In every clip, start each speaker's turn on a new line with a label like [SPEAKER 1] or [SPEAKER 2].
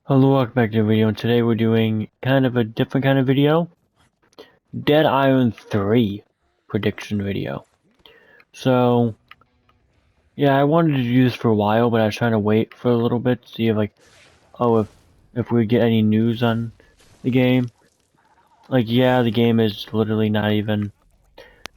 [SPEAKER 1] Hello, welcome back to the video, and today we're doing kind of a different kind of video. Dead Island 3 prediction video. So, yeah, I wanted to do this for a while, but I was trying to wait for a little bit to see if, if we get any news on the game. Like, yeah, the game is literally not even...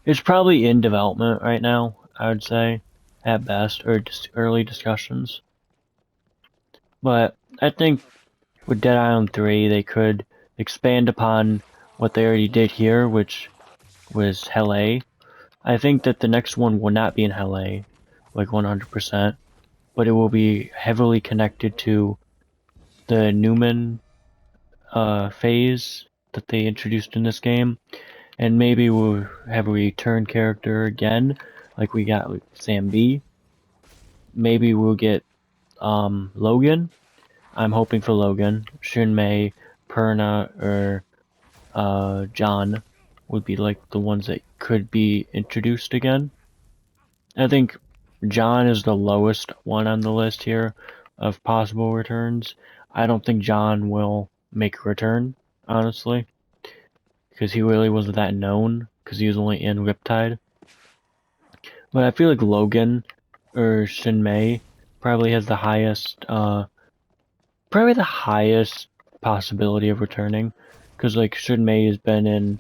[SPEAKER 1] It's probably in development right now, I would say, at best, or just early discussions. But I think with Dead Island 3, they could expand upon what they already did here, which was Hell A. I think that the next one will not be in Hell A, like 100%, but it will be heavily connected to the Newman phase that they introduced in this game, and maybe we'll have a return character again, like we got with Sam B. Maybe we'll get Logan. I'm hoping for Logan. Shinmei, Perna, or John would be like the ones that could be introduced again. I think John is the lowest one on the list here of possible returns. I don't think John will make a return, honestly, because he really wasn't that known, because he was only in Riptide. But I feel like Logan or Shinmei probably has the highest possibility of returning, because like Shinmei has been in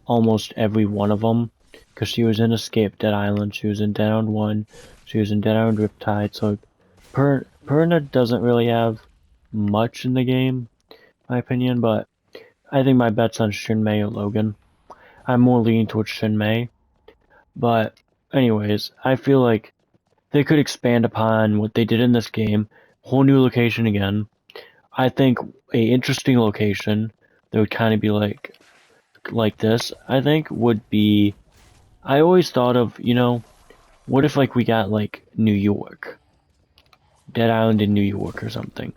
[SPEAKER 1] almost every one of them, because she was in Escape Dead Island, she was in Dead Island 1, she was in Dead Island Riptide, so Perna doesn't really have much in the game, in my opinion, but I think my bet's on Shinmei or Logan. I'm more leaning towards Shinmei, but anyways, I feel like they could expand upon what they did in this game, whole new location again. I think a interesting location that would kind of be like this, I think, would be... I always thought of, what if like we got like New York, Dead Island in New York or something,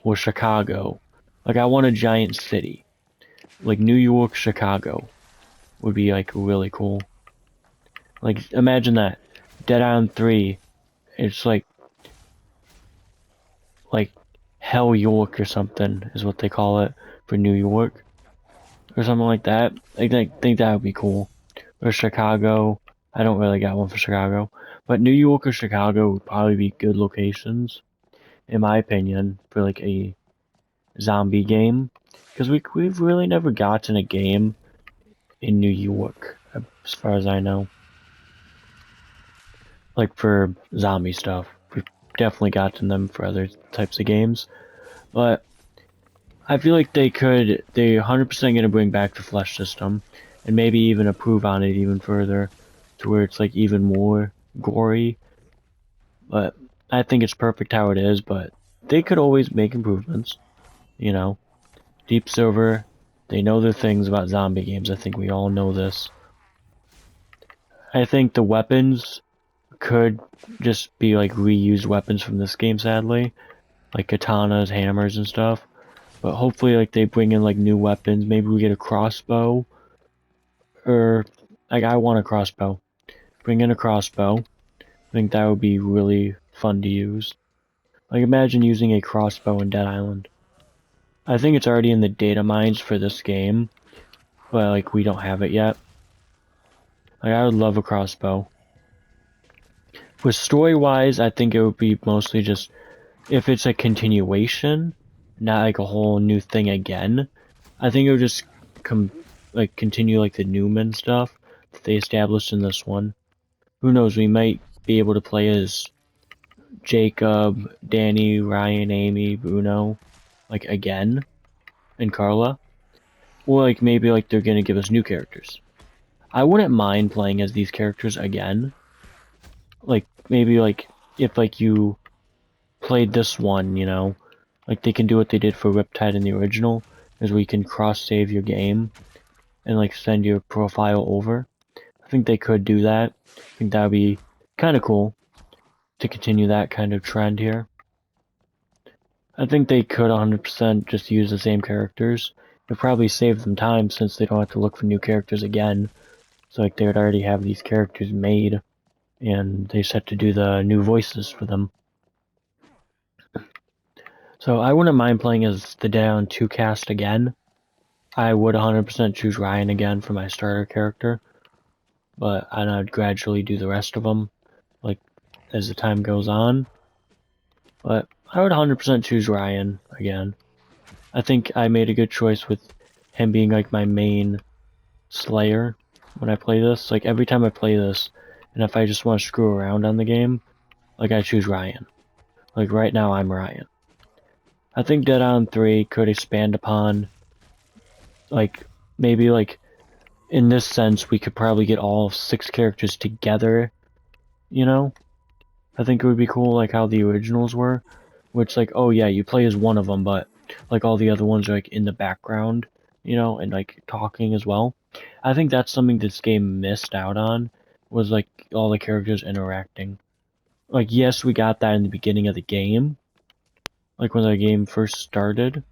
[SPEAKER 1] or Chicago. Like I want a giant city, like New York, Chicago would be like really cool. Like imagine that, Dead Island 3, it's like Hell York or something is what they call it for New York or something like that. I think that would be cool. Or Chicago. I don't really got one for Chicago, but New York or Chicago would probably be good locations, in my opinion, for like a zombie game, because we've really never gotten a game in New York, as far as I know. Like for zombie stuff, we've definitely gotten them for other types of games, but I feel like they're 100% gonna bring back the flesh system, and maybe even improve on it even further, to where it's like even more gory. But I think it's perfect how it is, but they could always make improvements, you know. Deep Silver, they know their things about zombie games. I think we all know this. I think the weapons could just be like reused weapons from this game, sadly, like katanas, hammers, and stuff. But hopefully, like they bring in like new weapons. Maybe we get a crossbow, or like I want a crossbow. Bring in a crossbow. I think that would be really fun to use. Like imagine using a crossbow in Dead Island. I think it's already in the data mines for this game, but like we don't have it yet. Like I would love a crossbow. With story-wise, I think it would be mostly just if it's a continuation, not like a whole new thing again. I think it would just continue like the Newman stuff that they established in this one. Who knows? We might be able to play as Jacob, Danny, Ryan, Amy, Bruno, like again, and Carla, or like maybe like they're gonna give us new characters. I wouldn't mind playing as these characters again. Like maybe like if like you played this one, like they can do what they did for Riptide in the original, is we can cross save your game and like send your profile over. I think they could do that. I think that would be kind of cool to continue that kind of trend here. I think they could 100% just use the same characters. It probably save them time since they don't have to look for new characters again. So like they would already have these characters made and they just have to do the new voices for them. So I wouldn't mind playing as the Dead Island 2 cast again. I would 100% choose Ryan again for my starter character, but I'd gradually do the rest of them, like, as the time goes on. But I would 100% choose Ryan again. I think I made a good choice with him being like my main Slayer when I play this. Like every time I play this, and if I just want to screw around on the game, like I choose Ryan. Like right now I'm Ryan. I think Dead Island 3 could expand upon, like, maybe like, in this sense we could probably get all 6 characters together, you know? I think it would be cool like how the originals were, which like, oh yeah, you play as one of them, but like all the other ones are like in the background, you know, and like talking as well. I think that's something this game missed out on, was like all the characters interacting. Like yes, we got that in the beginning of the game, like when the game first started,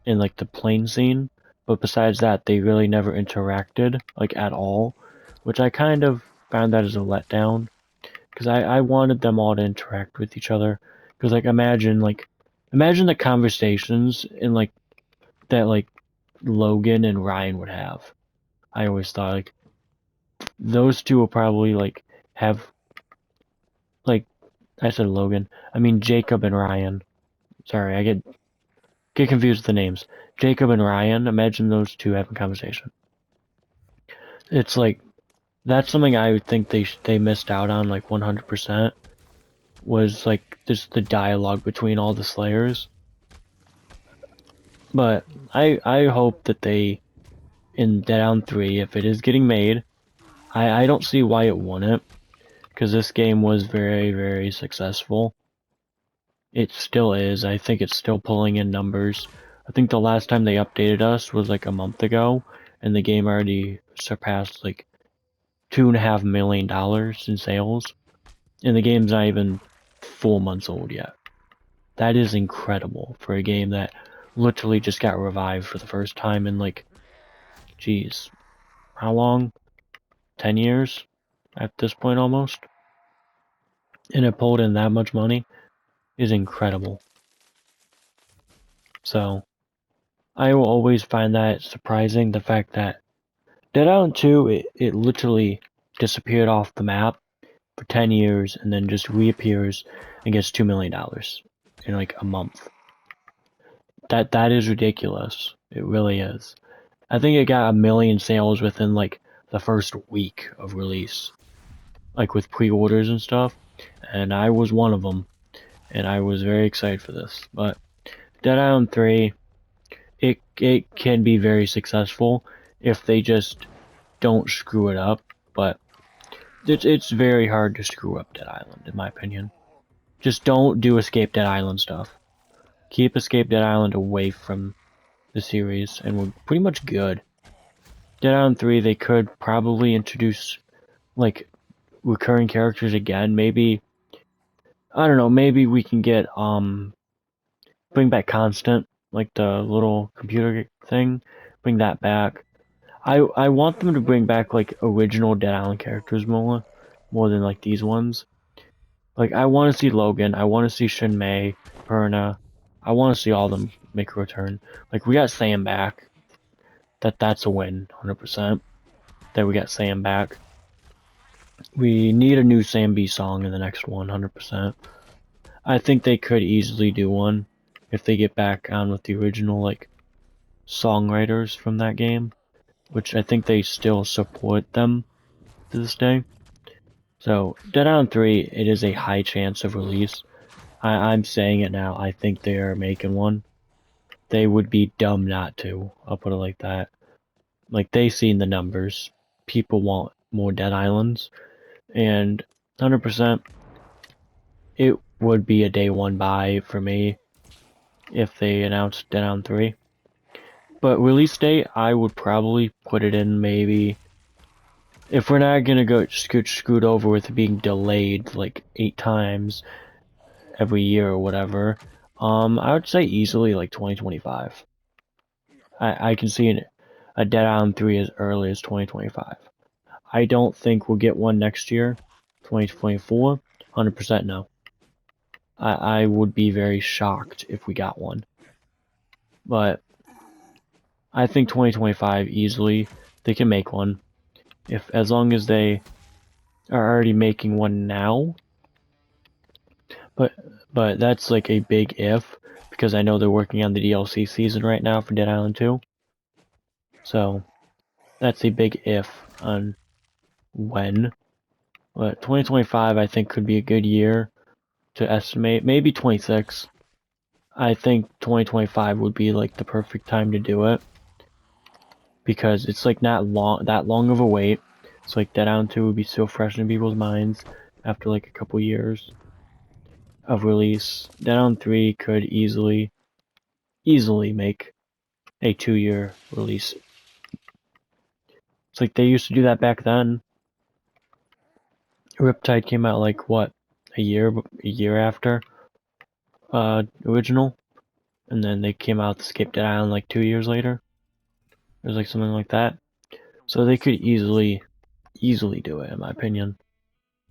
[SPEAKER 1] in like the plane scene, but besides that, they really never interacted like at all, which I kind of found that as a letdown, because I wanted them all to interact with each other. Because imagine the conversations in like that like Logan and Ryan would have. I always thought like those two will probably like have, like, I said Logan. I mean Jacob and Ryan. Sorry, I get confused with the names. Jacob and Ryan. Imagine those two having a conversation. It's like that's something I would think they missed out on like 100%, was like just the dialogue between all the Slayers. But I hope that they, in Dead Island 3, if it is getting made, I don't see why it wouldn't, because this game was very, very successful. It still is. I think it's still pulling in numbers. I think the last time they updated us was like a month ago, and the game already surpassed like $2.5 million in sales, and the game's not even 4 months old yet. That is incredible for a game that literally just got revived for the first time in like, geez, how long? 10 years at this point almost? And it pulled in that much money is incredible. So, I will always find that surprising, the fact that Dead Island 2, it literally disappeared off the map for 10 years and then just reappears and gets $2 million in like a month. That is ridiculous. It really is. I think it got 1 million sales within like the first week of release, like with pre-orders and stuff, and I was one of them, and I was very excited for this. But Dead Island 3, it can be very successful if they just don't screw it up, but it's very hard to screw up Dead Island, in my opinion. Just don't do Escape Dead Island stuff. Keep Escape Dead Island away from the series, and we're pretty much good. Dead Island 3, they could probably introduce, like, recurring characters again. Maybe, I don't know, maybe we can get, bring back Constant, like the little computer thing. Bring that back. I want them to bring back, like, original Dead Island characters more than, like, these ones. Like, I want to see Logan, I want to see Shinmei, Perna. I want to see all of them make a return. Like, we got Sam back. That's a win, 100%. That we got Sam back. We need a new Sam B song in the next one, 100%. I think they could easily do one if they get back on with the original, like, songwriters from that game, which I think they still support them to this day. So, Dead Island 3, it is a high chance of release. I'm saying it now, I think they are making one. They would be dumb not to, I'll put it like that. Like, they seen the numbers. People want more Dead Islands, and 100%, it would be a day one buy for me if they announced Dead Island 3. But release date, I would probably put it in maybe, if we're not gonna go screwed over with being delayed like 8 times every year or whatever, I would say easily like 2025. I can see a Dead Island 3 as early as 2025. I don't think we'll get one next year, 2024. 100% no. I would be very shocked if we got one. But I think 2025 easily they can make one. As long as they are already making one now. But that's like a big if, because I know they're working on the DLC season right now for Dead Island 2. So that's a big if on when. But 2025 I think could be a good year to estimate. Maybe 26. I think 2025 would be like the perfect time to do it, because it's like not that long of a wait. It's like Dead Island 2 would be so fresh in people's minds after like a couple years of release. Dead Island 3 could easily make a 2-year release. It's like they used to do that back then. Riptide came out like what, a year after original, and then they came out to Escape Dead Island like 2 years later. It was like something like that. So they could easily do it, in my opinion.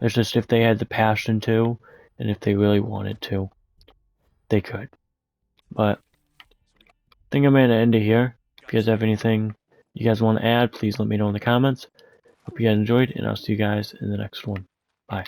[SPEAKER 1] It's just if they had the passion to, and if they really wanted to, they could. But I think I'm gonna end it here. If you guys have anything you guys want to add, please let me know in the comments. Hope you guys enjoyed, and I'll see you guys in the next one. Bye.